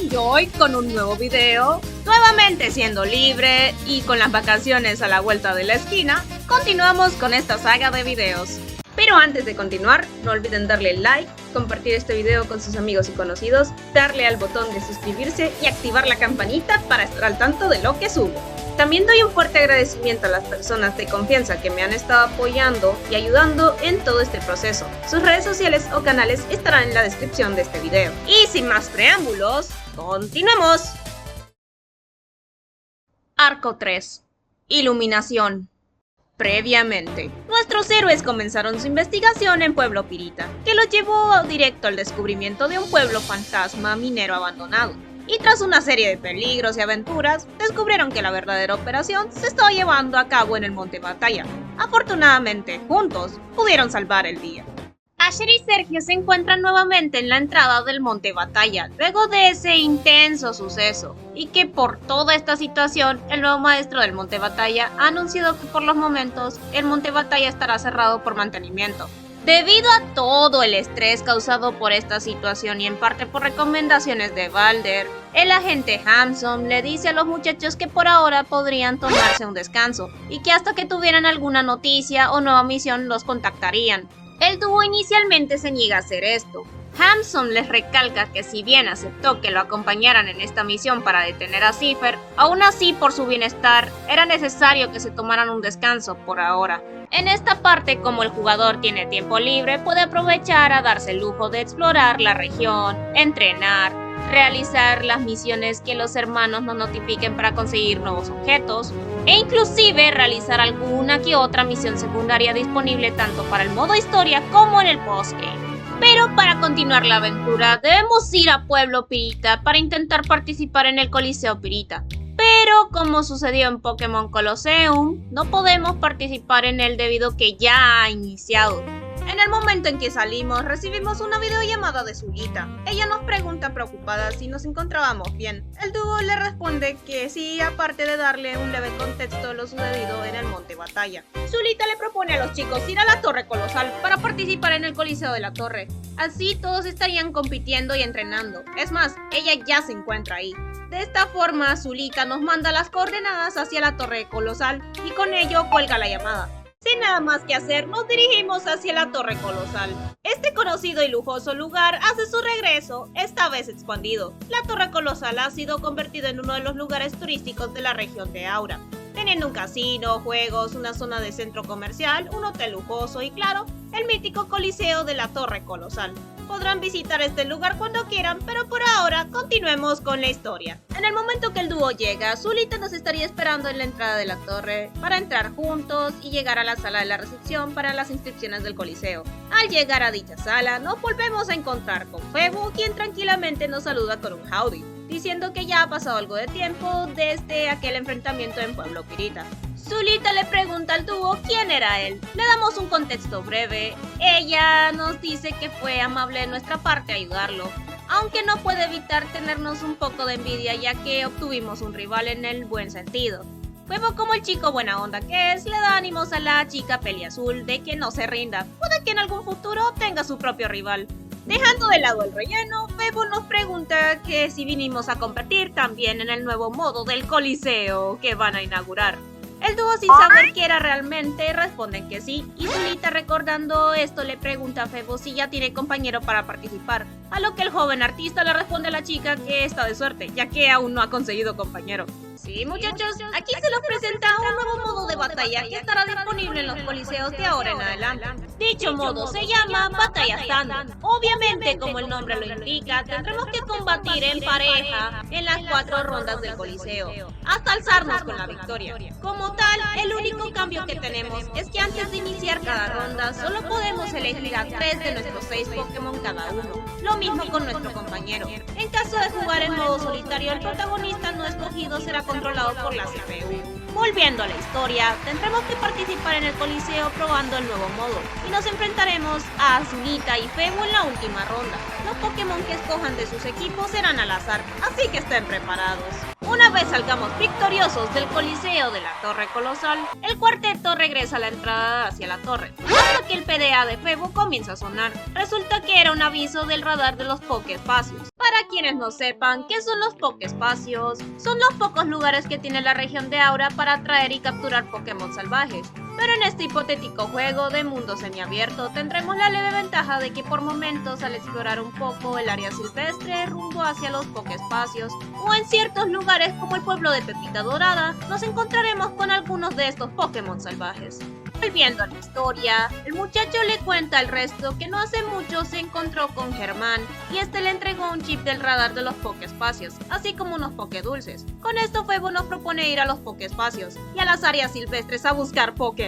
y hoy con un nuevo video, nuevamente siendo libre y con las vacaciones a la vuelta de la esquina, continuamos con esta saga de videos. Pero antes de continuar, no olviden darle like, compartir este video con sus amigos y conocidos, darle al botón de suscribirse y activar la campanita para estar al tanto de lo que subo. También doy un fuerte agradecimiento a las personas de confianza que me han estado apoyando y ayudando en todo este proceso. Sus redes sociales o canales estarán en la descripción de este video. Y sin más preámbulos, continuemos. Arco 3. Iluminación. Previamente, nuestros héroes comenzaron su investigación en Pueblo Pirita, que los llevó directo al descubrimiento de un pueblo fantasma minero abandonado. Y tras una serie de peligros y aventuras, descubrieron que la verdadera operación se estaba llevando a cabo en el Monte Batalla. Afortunadamente, juntos, pudieron salvar el día. Asher y Sergio se encuentran nuevamente en la entrada del Monte Batalla, luego de ese intenso suceso, y que por toda esta situación, el nuevo maestro del Monte Batalla ha anunciado que por los momentos, el Monte Batalla estará cerrado por mantenimiento. Debido a todo el estrés causado por esta situación y en parte por recomendaciones de Balder, el agente Hamson le dice a los muchachos que por ahora podrían tomarse un descanso, y que hasta que tuvieran alguna noticia o nueva misión los contactarían. El dúo inicialmente se niega a hacer esto. Hamson les recalca que si bien aceptó que lo acompañaran en esta misión para detener a Cipher, aún así por su bienestar era necesario que se tomaran un descanso por ahora. En esta parte, como el jugador tiene tiempo libre, puede aprovechar a darse el lujo de explorar la región, entrenar, realizar las misiones que los hermanos nos notifiquen para conseguir nuevos objetos, e inclusive realizar alguna que otra misión secundaria disponible tanto para el modo historia como en el postgame. Pero para continuar la aventura debemos ir a Pueblo Pirita para intentar participar en el Coliseo Pirita. Pero como sucedió en Pokémon Colosseum, no podemos participar en él debido a que ya ha iniciado. En el momento en que salimos, recibimos una videollamada de Zulita. Ella nos pregunta preocupada si nos encontrábamos bien. El dúo le responde que sí, aparte de darle un leve contexto de lo sucedido en el Monte Batalla. Zulita le propone a los chicos ir a la Torre Colosal para participar en el Coliseo de la Torre. Así todos estarían compitiendo y entrenando. Es más, ella ya se encuentra ahí. De esta forma, Zulita nos manda las coordenadas hacia la Torre Colosal y con ello cuelga la llamada. Sin nada más que hacer, nos dirigimos hacia la Torre Colosal. Este conocido y lujoso lugar hace su regreso, esta vez expandido. La Torre Colosal ha sido convertido en uno de los lugares turísticos de la región de Aura, teniendo un casino, juegos, una zona de centro comercial, un hotel lujoso y claro, el mítico Coliseo de la Torre Colosal. Podrán visitar este lugar cuando quieran, pero por ahora continuemos con la historia. En el momento que el dúo llega, Zulita nos estaría esperando en la entrada de la torre para entrar juntos y llegar a la sala de la recepción para las inscripciones del Coliseo. Al llegar a dicha sala, nos volvemos a encontrar con Febo, quien tranquilamente nos saluda con un howdy, diciendo que ya ha pasado algo de tiempo desde aquel enfrentamiento en Pueblo Pirita. Zulita le pregunta al dúo quién era él. Le damos un contexto breve. Ella nos dice que fue amable de nuestra parte ayudarlo, aunque no puede evitar tenernos un poco de envidia ya que obtuvimos un rival en el buen sentido. Febo, como el chico buena onda que es, le da ánimos a la chica peliazul de que no se rinda. Puede que en algún futuro tenga su propio rival. Dejando de lado el relleno, Febo nos pregunta que si vinimos a competir también en el nuevo modo del Coliseo que van a inaugurar. El dúo, sin saber qué era realmente, responden que sí, y Zulita, recordando esto, le pregunta a Febo si ya tiene compañero para participar, a lo que el joven artista le responde a la chica que está de suerte, ya que aún no ha conseguido compañero. Sí, muchachos, aquí se los presenta un nuevo modo de batalla que estará disponible en los coliseos de ahora en adelante. Dicho modo se llama Batalla Estándar. Obviamente, como el nombre lo indica, tendremos que combatir en pareja en las 4 rondas del coliseo, hasta alzarnos con la victoria. Como tal, el único cambio que tenemos es que antes de iniciar cada ronda, solo podemos elegir a 3 de nuestros 6 Pokémon cada uno. Lo mismo con nuestro compañero. En caso de jugar en modo solitario, el protagonista no escogido será controlado por la CPU. Volviendo a la historia, tendremos que participar en el Coliseo probando el nuevo modo, y nos enfrentaremos a Zulita y Febo en la última ronda. Los Pokémon que escojan de sus equipos serán al azar, así que estén preparados. Una vez salgamos victoriosos del Coliseo de la Torre Colosal, el cuarteto regresa a la entrada hacia la torre, hasta que el PDA de Febo comienza a sonar. Resulta que era un aviso del radar de los Pokéespacios. Para quienes no sepan qué son los Pokéespacios, son los pocos lugares que tiene la región de Aura para atraer y capturar Pokémon salvajes. Pero en este hipotético juego de mundo semiabierto tendremos la leve ventaja de que por momentos al explorar un poco el área silvestre rumbo hacia los Pokéespacios o en ciertos lugares como el pueblo de Pepita Dorada, nos encontraremos con algunos de estos Pokémon salvajes. Volviendo a la historia, el muchacho le cuenta al resto que no hace mucho se encontró con Germán y este le entregó un chip del radar de los Pokéespacios, así como unos Pokédulces. Con esto Febo nos propone ir a los Pokéespacios y a las áreas silvestres a buscar Pokémon.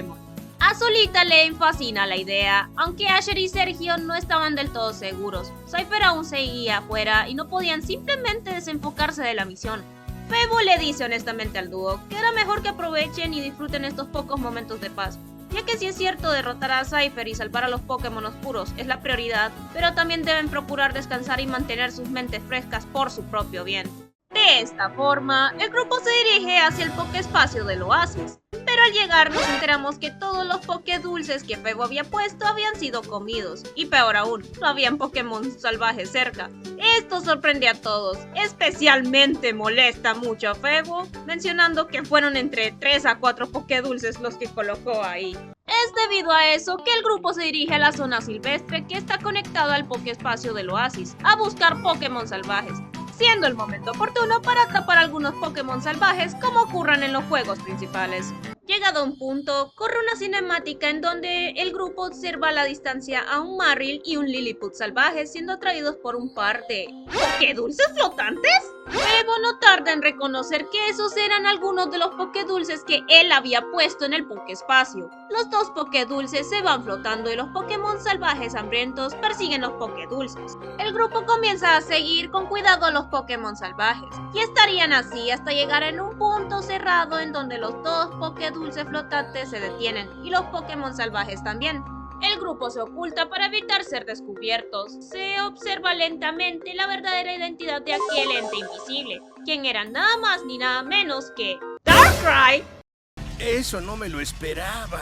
A Zulita le fascina la idea, aunque Asher y Sergio no estaban del todo seguros. Cypher aún seguía afuera y no podían simplemente desenfocarse de la misión. Febo le dice honestamente al dúo que era mejor que aprovechen y disfruten estos pocos momentos de paz, ya que si es cierto derrotar a Cypher y salvar a los Pokémon oscuros es la prioridad, pero también deben procurar descansar y mantener sus mentes frescas por su propio bien. De esta forma, el grupo se dirige hacia el Pokéespacio del Oasis, pero al llegar nos enteramos que todos los Pokédulces que Febo había puesto habían sido comidos, y peor aún, no habían Pokémon salvajes cerca. Esto sorprende a todos, especialmente molesta mucho a Febo, mencionando que fueron entre 3 a 4 Pokédulces los que colocó ahí. Es debido a eso que el grupo se dirige a la zona silvestre que está conectada al Pokéespacio del Oasis, a buscar Pokémon salvajes, siendo el momento oportuno para atrapar algunos Pokémon salvajes como ocurren en los juegos principales. Llegado a un punto, corre una cinemática en donde el grupo observa a la distancia a un Marill y un Lilliput salvajes siendo atraídos por un par de ¿Pokédulces flotantes? Febo no tarda en reconocer que esos eran algunos de los Pokédulces que él había puesto en el Pokéespacio. Los dos Pokédulces se van flotando y los Pokémon salvajes hambrientos persiguen los Pokédulces. El grupo comienza a seguir con cuidado a los Pokémon salvajes, y estarían así hasta llegar en un punto cerrado en donde los dos Pokédulces flotantes se detienen y los Pokémon salvajes también. El grupo se oculta para evitar ser descubiertos. Se observa lentamente la verdadera identidad de aquel ente invisible, quien era nada más ni nada menos que Darkrai. Eso no me lo esperaba.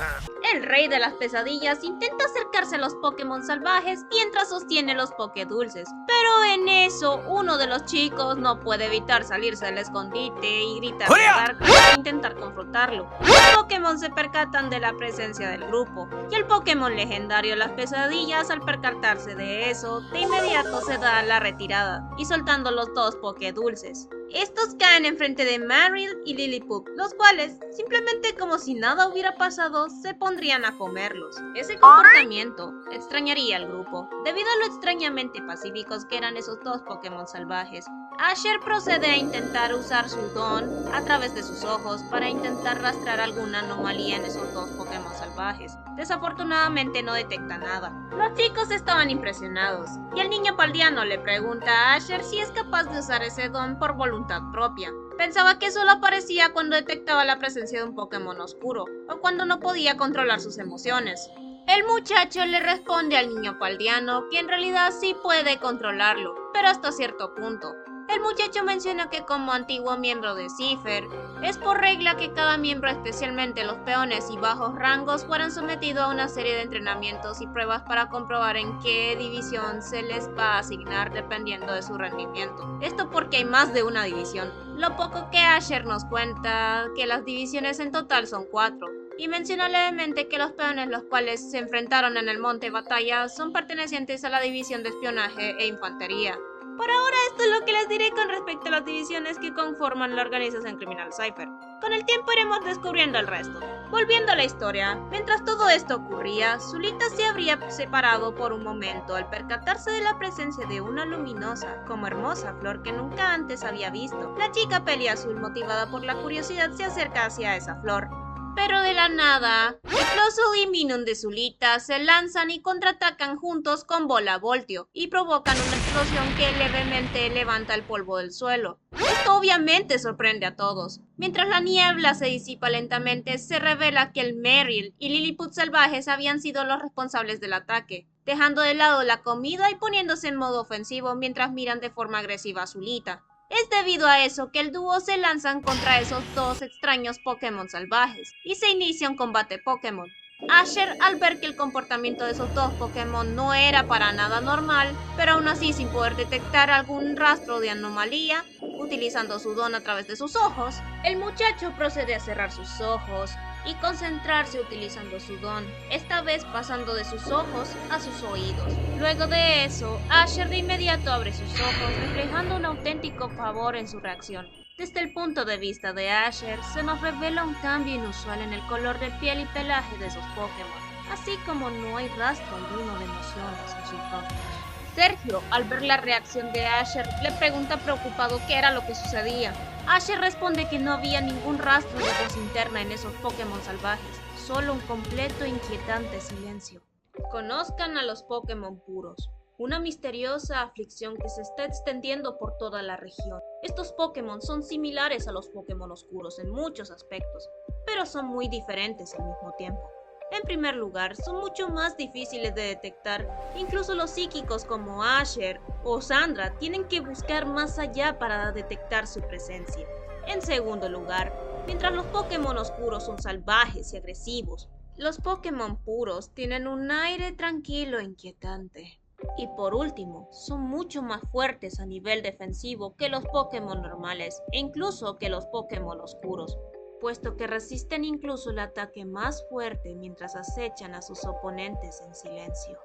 El rey de las pesadillas intenta acercarse a los Pokémon salvajes mientras sostiene los Pokédulces, pero en eso uno de los chicos no puede evitar salirse del escondite y gritar a Darkrai e intentar confrontarlo. Los Pokémon se percatan de la presencia del grupo, y el Pokémon legendario de las pesadillas, al percatarse de eso, de inmediato se da a la retirada y soltando los dos Pokédulces. Estos caen enfrente de Marill y Lilliput, los cuales, simplemente como si nada hubiera pasado, se pondrían a comerlos. Ese comportamiento extrañaría al grupo, debido a lo extrañamente pacíficos que eran esos dos Pokémon salvajes. Asher procede a intentar usar su don a través de sus ojos para intentar rastrear alguna anomalía en esos dos Pokémon salvajes. Desafortunadamente no detecta nada. Los chicos estaban impresionados, y el niño paldiano le pregunta a Asher si es capaz de usar ese don por voluntad propia. Pensaba que solo aparecía cuando detectaba la presencia de un Pokémon oscuro, o cuando no podía controlar sus emociones. El muchacho le responde al niño paldiano que en realidad sí puede controlarlo, pero hasta cierto punto. El muchacho menciona que como antiguo miembro de Cypher, es por regla que cada miembro, especialmente los peones y bajos rangos, fueran sometidos a una serie de entrenamientos y pruebas para comprobar en qué división se les va a asignar dependiendo de su rendimiento. Esto porque hay más de una división. Lo poco que Asher nos cuenta que las divisiones en total son 4. Y menciona levemente que los peones los cuales se enfrentaron en el monte batalla son pertenecientes a la división de espionaje e infantería. Por ahora esto es lo que les diré con respecto a las divisiones que conforman la organización criminal Cypher. Con el tiempo iremos descubriendo el resto. Volviendo a la historia, mientras todo esto ocurría, Zulita se habría separado por un momento al percatarse de la presencia de una luminosa, como hermosa flor que nunca antes había visto. La chica peliazul, motivada por la curiosidad, se acerca hacia esa flor. Pero de la nada, Closel y Minun de Zulita se lanzan y contraatacan juntos con Bola Voltio y provocan una explosión que levemente levanta el polvo del suelo. Esto obviamente sorprende a todos. Mientras la niebla se disipa lentamente, se revela que el Marill y Lilliput salvajes habían sido los responsables del ataque, dejando de lado la comida y poniéndose en modo ofensivo mientras miran de forma agresiva a Zulita. Es debido a eso que el dúo se lanzan contra esos dos extraños Pokémon salvajes y se inicia un combate Pokémon. Asher, al ver que el comportamiento de esos dos Pokémon no era para nada normal, pero aún así sin poder detectar algún rastro de anomalía, utilizando su don a través de sus ojos, el muchacho procede a cerrar sus ojos y concentrarse utilizando su don, esta vez pasando de sus ojos a sus oídos. Luego de eso, Asher de inmediato abre sus ojos, reflejando un auténtico pavor en su reacción. Desde el punto de vista de Asher, se nos revela un cambio inusual en el color de piel y pelaje de esos Pokémon, así como no hay rastro alguno de emociones en sus rostros. Sergio, al ver la reacción de Asher, le pregunta preocupado qué era lo que sucedía. Asher responde que no había ningún rastro de voz interna en esos Pokémon salvajes, solo un completo e inquietante silencio. Conozcan a los Pokémon puros, una misteriosa aflicción que se está extendiendo por toda la región. Estos Pokémon son similares a los Pokémon oscuros en muchos aspectos, pero son muy diferentes al mismo tiempo. En primer lugar, son mucho más difíciles de detectar, incluso los psíquicos como Asher o Sandra tienen que buscar más allá para detectar su presencia. En segundo lugar, mientras los Pokémon oscuros son salvajes y agresivos, los Pokémon puros tienen un aire tranquilo e inquietante. Y por último, son mucho más fuertes a nivel defensivo que los Pokémon normales e incluso que los Pokémon oscuros, puesto que resisten incluso el ataque más fuerte mientras acechan a sus oponentes en silencio.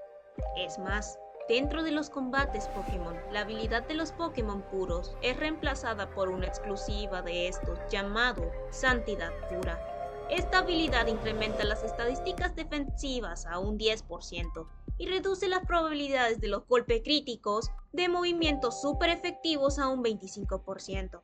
Es más, dentro de los combates Pokémon, la habilidad de los Pokémon puros es reemplazada por una exclusiva de estos llamado Santidad Pura. Esta habilidad incrementa las estadísticas defensivas a un 10% y reduce las probabilidades de los golpes críticos de movimientos super efectivos a un 25%.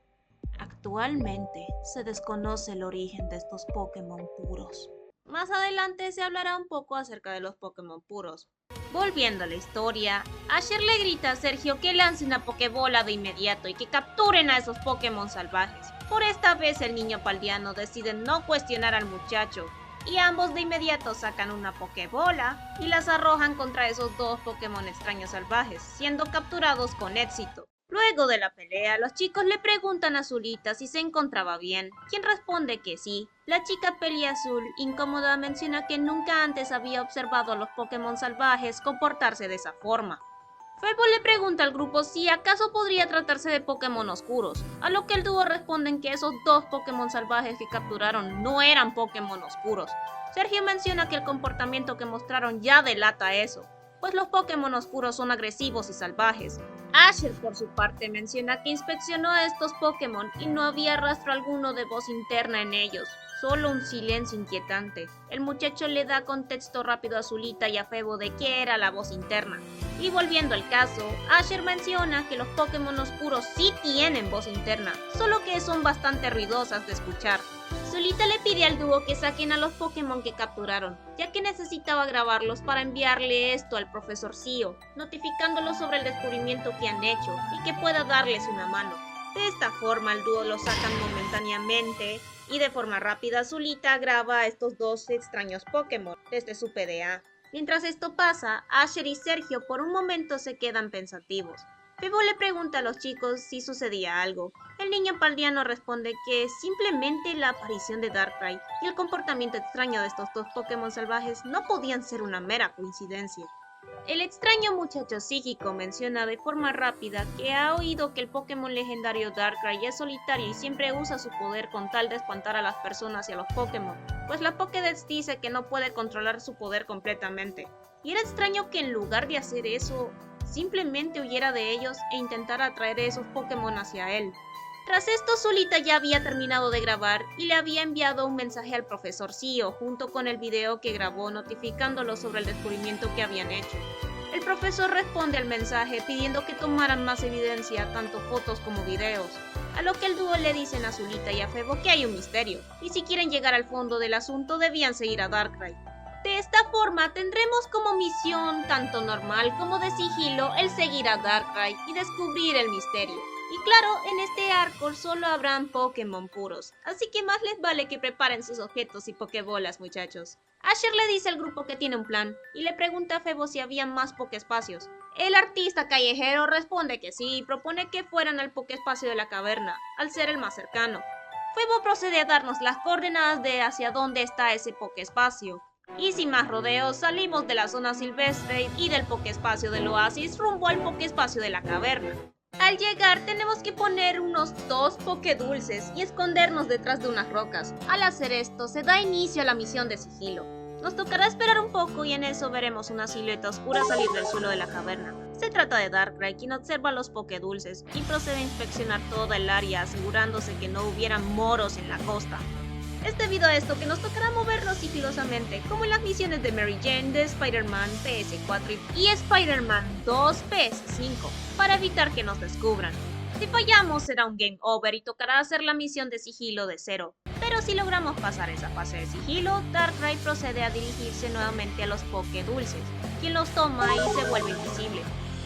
Actualmente se desconoce el origen de estos Pokémon puros. Más adelante se hablará un poco acerca de los Pokémon puros. Volviendo a la historia, Asher le grita a Sergio que lance una Pokébola de inmediato y que capturen a esos Pokémon salvajes. Por esta vez el niño paldiano decide no cuestionar al muchacho y ambos de inmediato sacan una Pokébola y las arrojan contra esos dos Pokémon extraños salvajes, siendo capturados con éxito. Luego de la pelea, los chicos le preguntan a Azulita si se encontraba bien, quien responde que sí. La chica peliazul, incómoda, menciona que nunca antes había observado a los Pokémon salvajes comportarse de esa forma. Febo le pregunta al grupo si acaso podría tratarse de Pokémon oscuros, a lo que el dúo responden que esos dos Pokémon salvajes que capturaron no eran Pokémon oscuros. Sergio menciona que el comportamiento que mostraron ya delata eso, pues los Pokémon oscuros son agresivos y salvajes. Asher, por su parte, menciona que inspeccionó a estos Pokémon y no había rastro alguno de voz interna en ellos, solo un silencio inquietante. El muchacho le da contexto rápido a Azulita y a Febo de qué era la voz interna. Y volviendo al caso, Asher menciona que los Pokémon oscuros sí tienen voz interna, solo que son bastante ruidosas de escuchar. Azulita le pide al dúo que saquen a los Pokémon que capturaron, ya que necesitaba grabarlos para enviarle esto al profesor Sio, notificándolo sobre el descubrimiento que han hecho y que pueda darles una mano. De esta forma el dúo los sacan momentáneamente y de forma rápida Azulita graba a estos dos extraños Pokémon desde su PDA. Mientras esto pasa, Asher y Sergio por un momento se quedan pensativos. Febo le pregunta a los chicos si sucedía algo. El niño paldiano responde que simplemente la aparición de Darkrai y el comportamiento extraño de estos dos Pokémon salvajes no podían ser una mera coincidencia. El extraño muchacho psíquico menciona de forma rápida que ha oído que el Pokémon legendario Darkrai es solitario y siempre usa su poder con tal de espantar a las personas y a los Pokémon, pues la Pokédex dice que no puede controlar su poder completamente. Y era extraño que en lugar de hacer eso, simplemente huyera de ellos e intentara atraer a esos Pokémon hacia él. Tras esto, Azulita ya había terminado de grabar y le había enviado un mensaje al profesor Sio junto con el video que grabó notificándolo sobre el descubrimiento que habían hecho. El profesor responde al mensaje pidiendo que tomaran más evidencia, tanto fotos como videos, a lo que el dúo le dicen a Azulita y a Febo que hay un misterio, y si quieren llegar al fondo del asunto debían seguir a Darkrai. De esta forma tendremos como misión, tanto normal como de sigilo, el seguir a Darkrai y descubrir el misterio. Y claro, en este arco solo habrán Pokémon puros, así que más les vale que preparen sus objetos y Pokébolas, muchachos. Asher le dice al grupo que tiene un plan, y le pregunta a Febo si había más Pokéespacios. El artista callejero responde que sí y propone que fueran al Pokéspacio de la caverna, al ser el más cercano. Febo procede a darnos las coordenadas de hacia dónde está ese Pokéspacio. Y sin más rodeos, salimos de la zona silvestre y del Pokéspacio del oasis rumbo al Pokéspacio de la caverna. Al llegar tenemos que poner unos 2 Pokédulces y escondernos detrás de unas rocas. Al hacer esto se da inicio a la misión de sigilo. Nos tocará esperar un poco y en eso veremos una silueta oscura salir del suelo de la caverna. Se trata de Darkrai, quien observa los Pokédulces y procede a inspeccionar toda el área asegurándose que no hubiera moros en la costa. Es debido a esto que nos tocará movernos sigilosamente, como en las misiones de Mary Jane de Spider-Man PS4 y Spider-Man 2 PS5, para evitar que nos descubran. Si fallamos será un game over y tocará hacer la misión de sigilo de cero, pero si logramos pasar esa fase de sigilo, Darkrai procede a dirigirse nuevamente a los Pokédulces, quien los toma y se vuelve invisible.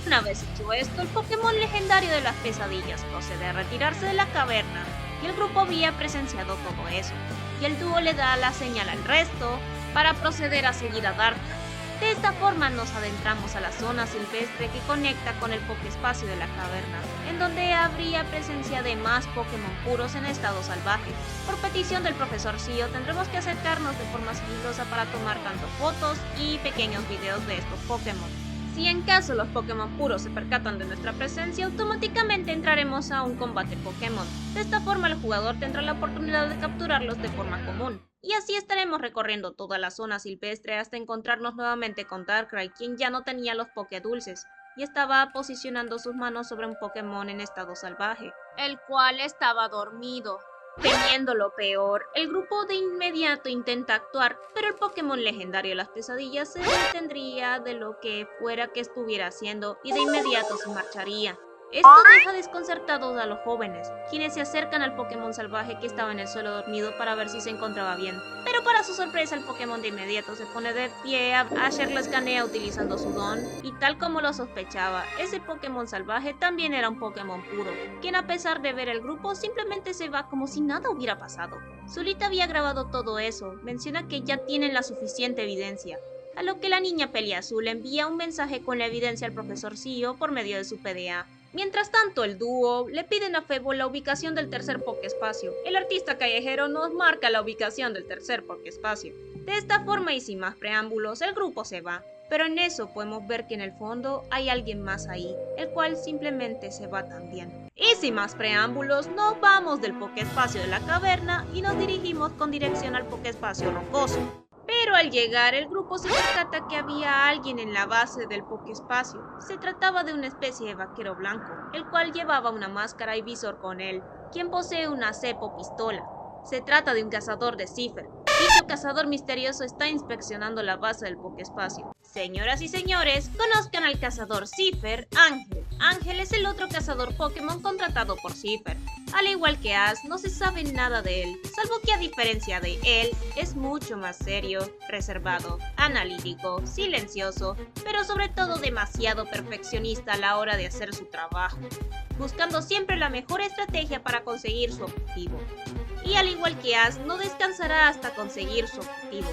Una vez hecho esto, el Pokémon legendario de las pesadillas procede a retirarse de la caverna y el grupo había presenciado todo eso, y el dúo le da la señal al resto para proceder a seguir a Darkrai. De esta forma nos adentramos a la zona silvestre que conecta con el Pokéspacio de la caverna, en donde habría presencia de más Pokémon puros en estado salvaje. Por petición del profesor Sio tendremos que acercarnos de forma sigilosa para tomar tanto fotos y pequeños videos de estos Pokémon. Si en caso los Pokémon puros se percatan de nuestra presencia, automáticamente entraremos a un combate Pokémon. De esta forma el jugador tendrá la oportunidad de capturarlos de forma común. Y así estaremos recorriendo toda la zona silvestre hasta encontrarnos nuevamente con Darkrai, quien ya no tenía los Pokédulces y estaba posicionando sus manos sobre un Pokémon en estado salvaje, el cual estaba dormido. Temiendo lo peor, el grupo de inmediato intenta actuar, pero el Pokémon legendario de las pesadillas se detendría de lo que fuera que estuviera haciendo y de inmediato se marcharía. Esto deja desconcertados a los jóvenes, quienes se acercan al Pokémon salvaje que estaba en el suelo dormido para ver si se encontraba bien. Pero para su sorpresa el Pokémon de inmediato se pone de pie, Asher lo escanea utilizando su don, y tal como lo sospechaba, ese Pokémon salvaje también era un Pokémon puro, quien a pesar de ver el grupo simplemente se va como si nada hubiera pasado. Zulita había grabado todo eso, menciona que ya tienen la suficiente evidencia, a lo que la niña Peliazul envía un mensaje con la evidencia al profesor Sio por medio de su PDA. Mientras tanto, el dúo le piden a Febo la ubicación del tercer Pokéspacio. El artista callejero nos marca la ubicación del tercer Pokéspacio. De esta forma y sin más preámbulos, el grupo se va. Pero en eso podemos ver que en el fondo hay alguien más ahí, el cual simplemente se va también. Y sin más preámbulos, nos vamos del Pokéspacio de la caverna y nos dirigimos con dirección al Pokéspacio rocoso. Pero al llegar, el grupo se percata que había alguien en la base del Pokéspacio. Se trataba de una especie de vaquero blanco, el cual llevaba una máscara y visor con él, quien posee una cepo pistola. Se trata de un cazador de Cipher. Dicho cazador misterioso está inspeccionando la base del Pokéspacio. Señoras y señores, conozcan al cazador Cipher, Ángel. Ángel es el otro cazador Pokémon contratado por Cipher. Al igual que Ash, no se sabe nada de él, salvo que a diferencia de él, es mucho más serio, reservado, analítico, silencioso, pero sobre todo demasiado perfeccionista a la hora de hacer su trabajo, buscando siempre la mejor estrategia para conseguir su objetivo. Y al igual que Ash, no descansará hasta conseguir su objetivo.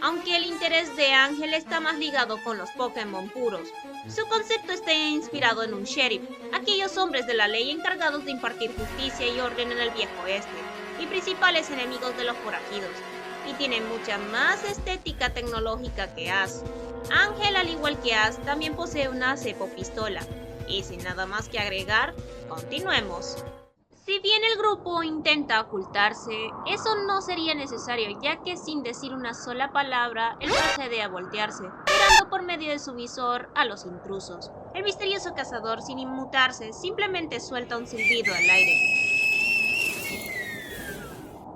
Aunque el interés de Ángel está más ligado con los Pokémon puros, su concepto está inspirado en un sheriff, aquellos hombres de la ley encargados de impartir justicia y orden en el viejo oeste, y principales enemigos de los forajidos, y tiene mucha más estética tecnológica que Ash. Ángel, al igual que Ash, también posee una cepo pistola, y sin nada más que agregar, continuemos. Si bien el grupo intenta ocultarse, eso no sería necesario, ya que sin decir una sola palabra, él procede a voltearse, mirando por medio de su visor a los intrusos. El misterioso cazador, sin inmutarse, simplemente suelta un silbido al aire.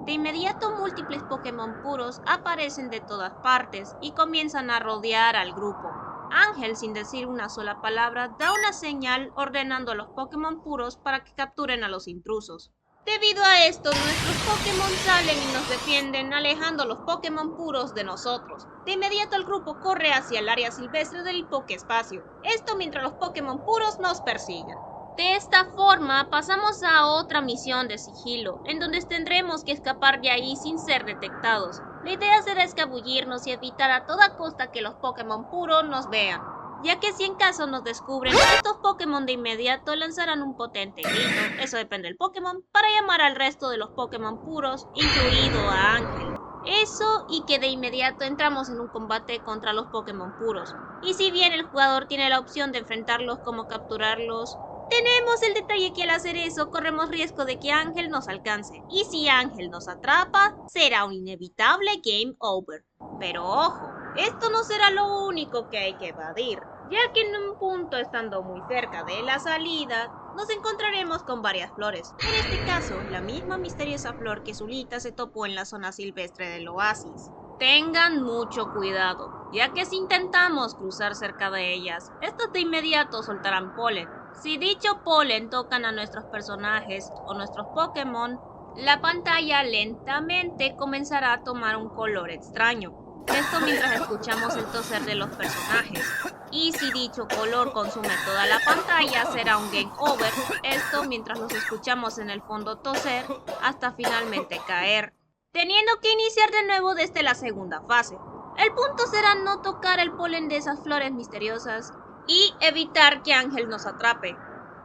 De inmediato, múltiples Pokémon puros aparecen de todas partes y comienzan a rodear al grupo. Ángel, sin decir una sola palabra, da una señal ordenando a los Pokémon puros para que capturen a los intrusos. Debido a esto, nuestros Pokémon salen y nos defienden, alejando a los Pokémon puros de nosotros. De inmediato el grupo corre hacia el área silvestre del Pokéspacio, esto mientras los Pokémon puros nos persiguen. De esta forma, pasamos a otra misión de sigilo, en donde tendremos que escapar de ahí sin ser detectados. La idea será escabullirnos y evitar a toda costa que los Pokémon puros nos vean. ya que si en caso nos descubren, estos Pokémon de inmediato lanzarán un potente grito, eso depende del Pokémon, para llamar al resto de los Pokémon puros, incluido a Ángel. Eso y que de inmediato entramos en un combate contra los Pokémon puros, y si bien el jugador tiene la opción de enfrentarlos como capturarlos, tenemos el detalle que al hacer eso corremos riesgo de que Ángel nos alcance, y si Ángel nos atrapa, será un inevitable game over. Pero ojo, esto no será lo único que hay que evadir, ya que en un punto estando muy cerca de la salida, nos encontraremos con varias flores. En este caso, la misma misteriosa flor que Zulita se topó en la zona silvestre del oasis. Tengan mucho cuidado, ya que si intentamos cruzar cerca de ellas, estas de inmediato soltarán polen. Si dicho polen tocan a nuestros personajes o nuestros Pokémon, la pantalla lentamente comenzará a tomar un color extraño. Esto mientras escuchamos el toser de los personajes. Y si dicho color consume toda la pantalla, será un game over. Esto mientras los escuchamos en el fondo toser hasta finalmente caer, teniendo que iniciar de nuevo desde la segunda fase. El punto será no tocar el polen de esas flores misteriosas y evitar que Ángel nos atrape.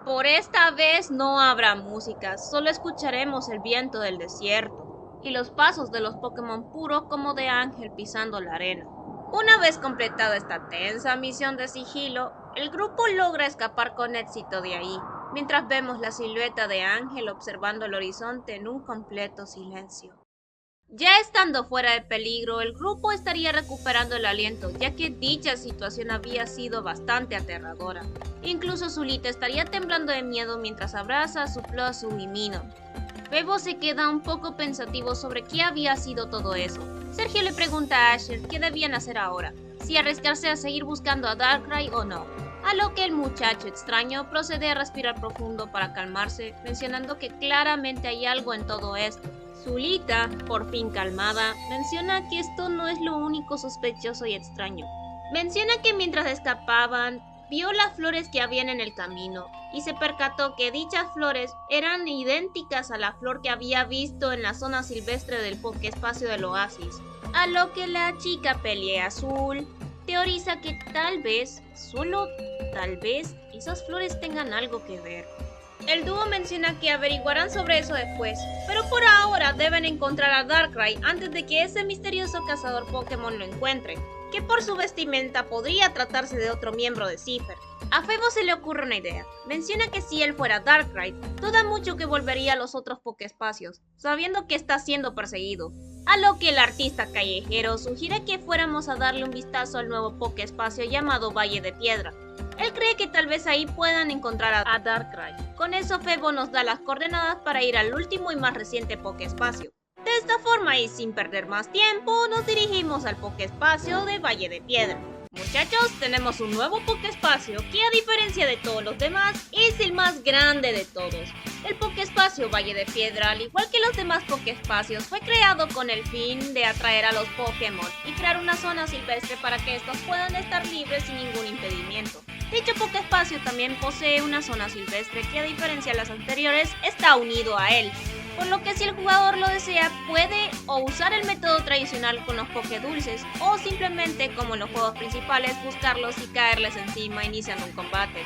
Por esta vez no habrá música, solo escucharemos el viento del desierto y los pasos de los Pokémon puros como de Ángel pisando la arena. Una vez completada esta tensa misión de sigilo, el grupo logra escapar con éxito de ahí, mientras vemos la silueta de Ángel observando el horizonte en un completo silencio. Ya estando fuera de peligro, el grupo estaría recuperando el aliento, ya que dicha situación había sido bastante aterradora. Incluso Zulita estaría temblando de miedo mientras abraza a su Plusum y Minun. Bebo se queda un poco pensativo sobre qué había sido todo eso. Sergio le pregunta a Asher qué debían hacer ahora, si arriesgarse a seguir buscando a Darkrai o no. A lo que el muchacho extraño procede a respirar profundo para calmarse, mencionando que claramente hay algo en todo esto. Zulita, por fin calmada, menciona que esto no es lo único sospechoso y extraño. Menciona que mientras escapaban, vio las flores que habían en el camino y se percató que dichas flores eran idénticas a la flor que había visto en la zona silvestre del Pokéespacio del oasis. A lo que la chica Peliazul teoriza que tal vez, solo tal vez, esas flores tengan algo que ver. El dúo menciona que averiguarán sobre eso después, pero por ahora deben encontrar a Darkrai antes de que ese misterioso cazador Pokémon lo encuentre, que por su vestimenta podría tratarse de otro miembro de Cipher. A Febo se le ocurre una idea. Menciona que si él fuera Darkrai, duda mucho que volvería a los otros Pokéespacios, sabiendo que está siendo perseguido. A lo que el artista callejero sugiere que fuéramos a darle un vistazo al nuevo Pokéespacio llamado Valle de Piedra. Él cree que tal vez ahí puedan encontrar a Darkrai. Con eso Febo nos da las coordenadas para ir al último y más reciente Pokéespacio. De esta forma y sin perder más tiempo, nos dirigimos al Pokéespacio de Valle de Piedra. Muchachos, tenemos un nuevo Pokéespacio que a diferencia de todos los demás, es el más grande de todos. El Pokéespacio Valle de Piedra, al igual que los demás Pokéespacios, fue creado con el fin de atraer a los Pokémon y crear una zona silvestre para que estos puedan estar libres sin ningún impedimento. Dicho Pokéespacio también posee una zona silvestre que a diferencia de las anteriores, está unido a él. Por lo que si el jugador lo desea, puede o usar el método tradicional con los Pokédulces o simplemente, como en los juegos principales, buscarlos y caerles encima iniciando un combate.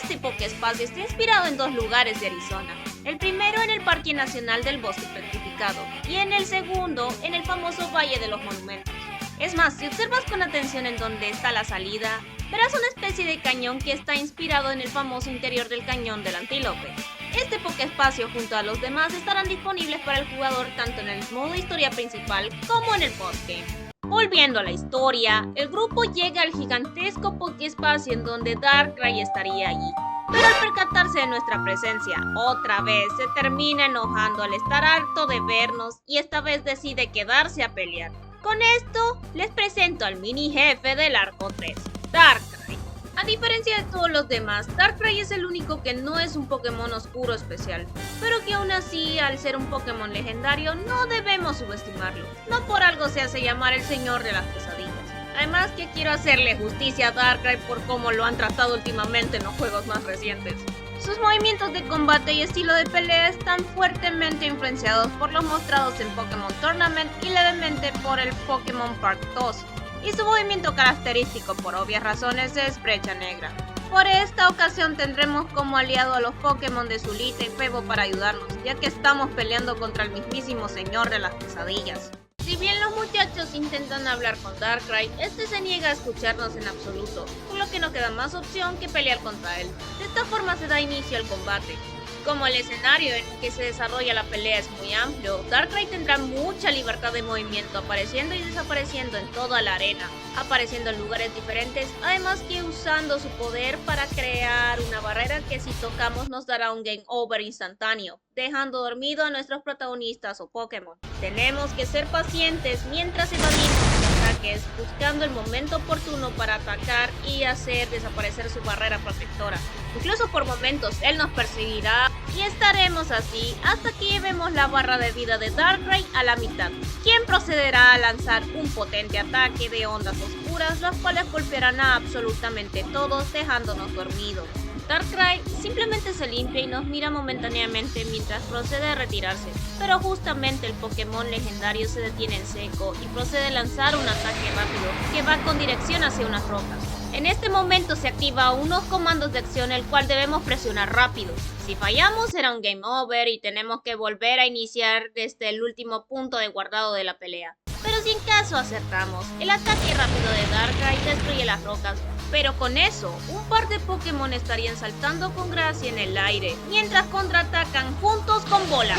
Este Pokéespacio está inspirado en dos lugares de Arizona. El primero en el Parque Nacional del Bosque Petrificado y en el segundo en el famoso Valle de los Monumentos. Es más, si observas con atención en donde está la salida, verás una especie de cañón que está inspirado en el famoso interior del cañón del Antílope. Este Pokéespacio junto a los demás estarán disponibles para el jugador tanto en el modo historia principal como en el postgame. Volviendo a la historia, el grupo llega al gigantesco Pokéespacio en donde Darkrai estaría allí. Pero al percatarse de nuestra presencia, otra vez se termina enojando al estar harto de vernos y esta vez decide quedarse a pelear. Con esto, les presento al mini jefe del arco 3, Darkrai. A diferencia de todos los demás, Darkrai es el único que no es un Pokémon oscuro especial, pero que aún así, al ser un Pokémon legendario, no debemos subestimarlo. No por algo se hace llamar el señor de las pesadillas. Además que quiero hacerle justicia a Darkrai por cómo lo han tratado últimamente en los juegos más recientes. Sus movimientos de combate y estilo de pelea están fuertemente influenciados por los mostrados en Pokémon Tournament y levemente por el Pokémon Park 2. y su movimiento característico por obvias razones es Brecha Negra. Por esta ocasión tendremos como aliado a los Pokémon de Zulita y Febo para ayudarnos, ya que estamos peleando contra el mismísimo señor de las pesadillas. Si bien los muchachos intentan hablar con Darkrai, este se niega a escucharnos en absoluto, por lo que no queda más opción que pelear contra él. De esta forma se da inicio al combate. Como el escenario en el que se desarrolla la pelea es muy amplio, Darkrai tendrá mucha libertad de movimiento, apareciendo y desapareciendo en toda la arena, apareciendo en lugares diferentes, además que usando su poder para crear una barrera que si tocamos nos dará un game over instantáneo, dejando dormido a nuestros protagonistas o Pokémon. Tenemos que ser pacientes mientras evadimos ataques, buscando el momento oportuno para atacar y hacer desaparecer su barrera protectora. Incluso por momentos él nos perseguirá y estaremos así hasta que llevemos la barra de vida de Darkrai a la mitad, quien procederá a lanzar un potente ataque de ondas oscuras, las cuales golpearán a absolutamente todos dejándonos dormidos. Darkrai simplemente se limpia y nos mira momentáneamente mientras procede a retirarse, pero justamente el Pokémon legendario se detiene en seco y procede a lanzar un ataque rápido que va con dirección hacia unas rocas. En este momento se activa unos comandos de acción el cual debemos presionar rápido. Si fallamos será un game over y tenemos que volver a iniciar desde el último punto de guardado de la pelea. Pero si en caso acertamos, el ataque rápido de Darkrai destruye las rocas, pero con eso, un par de Pokémon estarían saltando con gracia en el aire, mientras contraatacan juntos con bola.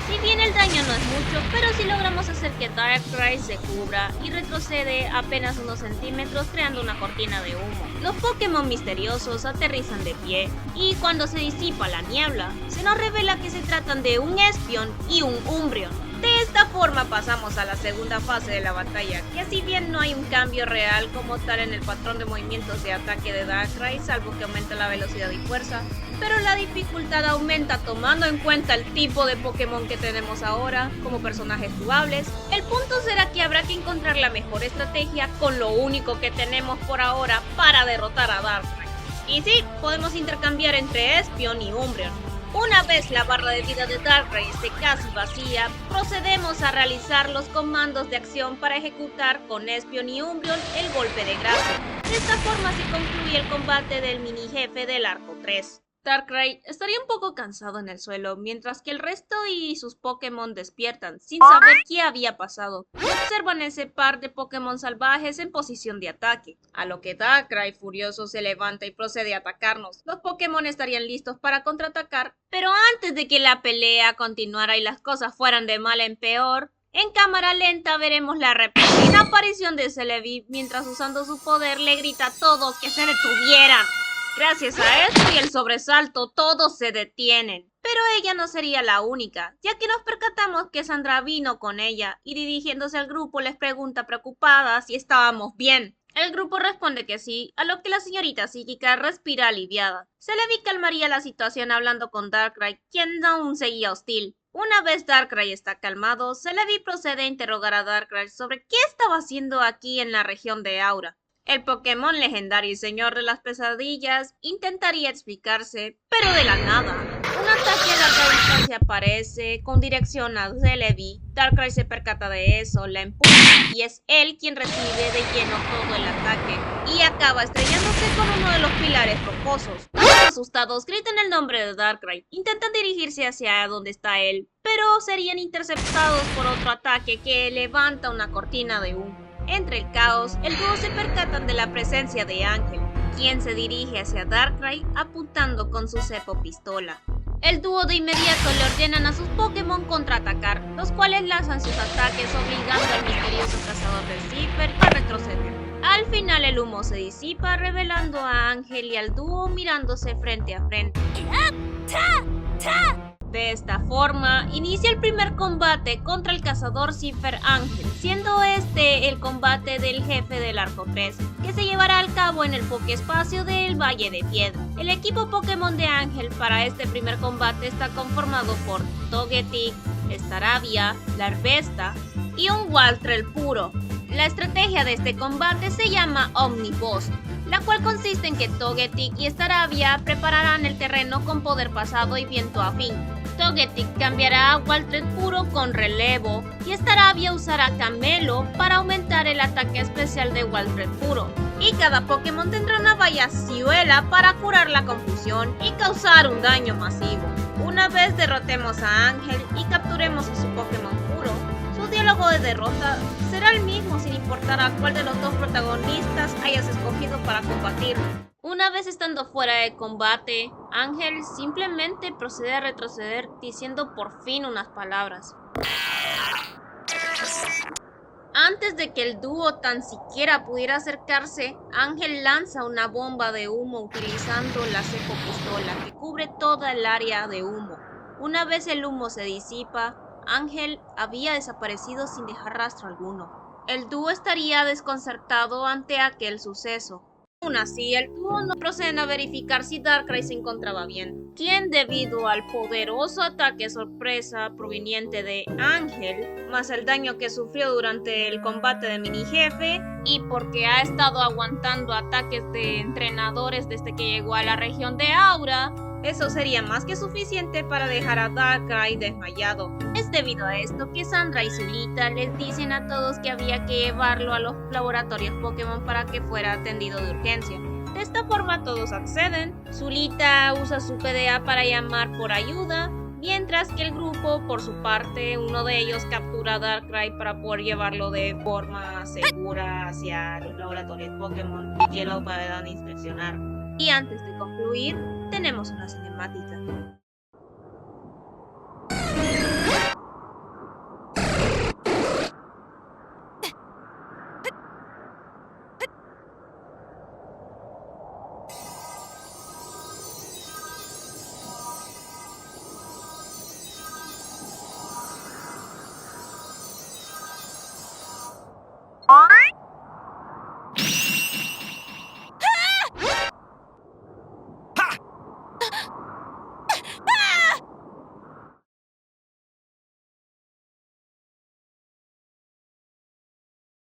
Si bien el daño no es mucho, pero si logramos hacer que Darkrai se cubra y retrocede apenas unos centímetros creando una cortina de humo. Los Pokémon misteriosos aterrizan de pie, y cuando se disipa la niebla, se nos revela que se tratan de un Espeon y un Umbreon. De esta forma pasamos a la segunda fase de la batalla, que si bien no hay un cambio real como tal en el patrón de movimientos de ataque de Darkrai, salvo que aumenta la velocidad y fuerza, pero la dificultad aumenta tomando en cuenta el tipo de Pokémon que tenemos ahora como personajes jugables. El punto será que habrá que encontrar la mejor estrategia con lo único que tenemos por ahora para derrotar a Darkrai. Y sí, podemos intercambiar entre Espeon y Umbreon. Una vez la barra de vida de Darkrai esté casi vacía, procedemos a realizar los comandos de acción para ejecutar con Espeon y Umbreon el golpe de gracia. De esta forma se concluye el combate del mini jefe del arco 3. Darkrai estaría un poco cansado en el suelo, mientras que el resto y sus Pokémon despiertan, sin saber qué había pasado, y observan ese par de Pokémon salvajes en posición de ataque. A lo que Darkrai furioso se levanta y procede a atacarnos. Los Pokémon estarían listos para contraatacar, pero antes de que la pelea continuara y las cosas fueran de mal en peor, en cámara lenta veremos la repentina aparición de Celebi mientras usando su poder le grita a todos que se detuvieran. Gracias a esto y el sobresalto, todos se detienen. Pero ella no sería la única, ya que nos percatamos que Sandra vino con ella y dirigiéndose al grupo les pregunta preocupada si estábamos bien. El grupo responde que sí, a lo que la señorita psíquica respira aliviada. Celebi calmaría la situación hablando con Darkrai, quien aún seguía hostil. Una vez Darkrai está calmado, Celebi procede a interrogar a Darkrai sobre qué estaba haciendo aquí en la región de Aura. El Pokémon legendario y señor de las pesadillas intentaría explicarse, pero de la nada. Un ataque a larga distancia aparece con dirección a Celebi. Darkrai se percata de eso, la empuja y es él quien recibe de lleno todo el ataque y acaba estrellándose con uno de los pilares rocosos. Todos asustados gritan el nombre de Darkrai, intentan dirigirse hacia donde está él, pero serían interceptados por otro ataque que levanta una cortina de humo. Entre el caos, el dúo se percatan de la presencia de Ángel, quien se dirige hacia Darkrai apuntando con su cepo pistola. El dúo de inmediato le ordenan a sus Pokémon contraatacar, los cuales lanzan sus ataques obligando al misterioso cazador de Siffer a retroceder. Al final el humo se disipa revelando a Ángel y al dúo mirándose frente a frente. De esta forma, inicia el primer combate contra el cazador Siffer Ángel, siendo este el combate del jefe del Arco 3, que se llevará al cabo en el Pokéespacio del Valle de Piedra. El equipo Pokémon de Ángel para este primer combate está conformado por Togetic, Staravia, Larvesta y un Waltrell puro. La estrategia de este combate se llama Omniboss, la cual consiste en que Togetic y Staravia prepararán el terreno con poder pasado y viento afín. Togetic cambiará a Waltred puro con relevo y Staravia usará Camelo para aumentar el ataque especial de Waltred puro. Y cada Pokémon tendrá una Vallaciuela para curar la confusión y causar un daño masivo. Una vez derrotemos a Ángel y capturemos a su Pokémon puro, su diálogo de derrota será el mismo sin importar a cuál de los dos protagonistas hayas escogido para combatirlo. Una vez estando fuera de combate, Ángel simplemente procede a retroceder diciendo por fin unas palabras. Antes de que el dúo tan siquiera pudiera acercarse, Ángel lanza una bomba de humo utilizando la Seco Pistola que cubre toda el área de humo. Una vez el humo se disipa, Ángel había desaparecido sin dejar rastro alguno. El dúo estaría desconcertado ante aquel suceso. Aún así, el dúo no procede a verificar si Darkrai se encontraba bien, quien debido al poderoso ataque sorpresa proveniente de Ángel, más el daño que sufrió durante el combate de mini jefe, y porque ha estado aguantando ataques de entrenadores desde que llegó a la región de Aura, eso sería más que suficiente para dejar a Darkrai desmayado. Es debido a esto que Sandra y Zulita les dicen a todos que había que llevarlo a los laboratorios Pokémon para que fuera atendido de urgencia. De esta forma todos acceden. Zulita usa su PDA para llamar por ayuda, mientras que el grupo, por su parte, uno de ellos captura a Darkrai para poder llevarlo de forma segura hacia los laboratorios Pokémon y que lo puedan inspeccionar. Y antes de concluir, tenemos una cinemática.